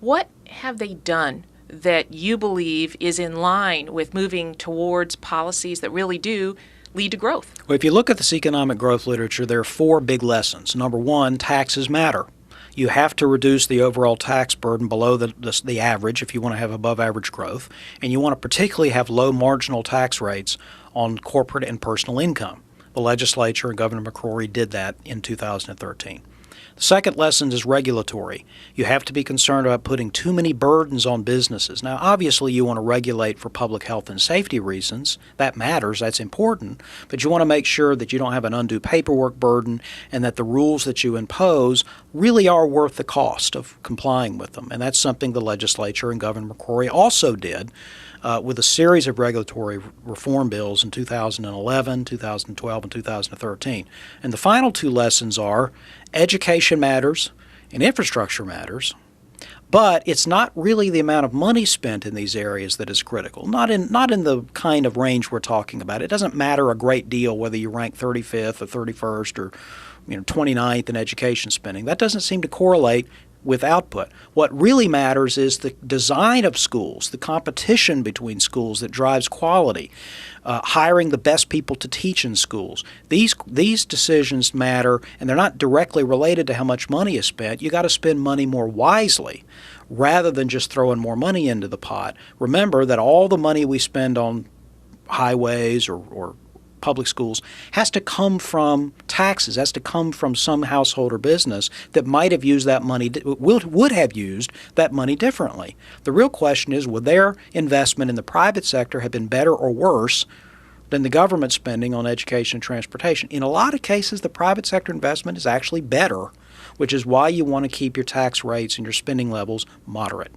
What have they done that you believe is in line with moving towards policies that really do lead to growth? Well, if you look at this economic growth literature, there are four big lessons. Number one, taxes matter. You have to reduce the overall tax burden below the average if you want to have above average growth, and you want to particularly have low marginal tax rates on corporate and personal income. The legislature and Governor McCrory did that in 2013. The second lesson is regulatory. You have to be concerned about putting too many burdens on businesses. Now, obviously, you want to regulate for public health and safety reasons. That matters. That's important. But you want to make sure that you don't have an undue paperwork burden and that the rules that you impose really are worth the cost of complying with them. And that's something the legislature and Governor McCrory also did with a series of regulatory reform bills in 2011, 2012, and 2013. And the final two lessons are education matters and infrastructure matters, but it's not really the amount of money spent in these areas that is critical, not in the kind of range we're talking about. It doesn't matter a great deal whether you rank 35th or 31st or 29th in education spending. That doesn't seem to correlate with output. What really matters is the design of schools, the competition between schools that drives quality, hiring the best people to teach in schools. These decisions matter, and they're not directly related to how much money is spent. You got to spend money more wisely rather than just throwing more money into the pot. Remember that all the money we spend on highways or public schools has to come from taxes, has to come from some household or business that might have used that money, would have used that money differently. The real question is, would their investment in the private sector have been better or worse than the government spending on education and transportation? In a lot of cases, the private sector investment is actually better, which is why you want to keep your tax rates and your spending levels moderate.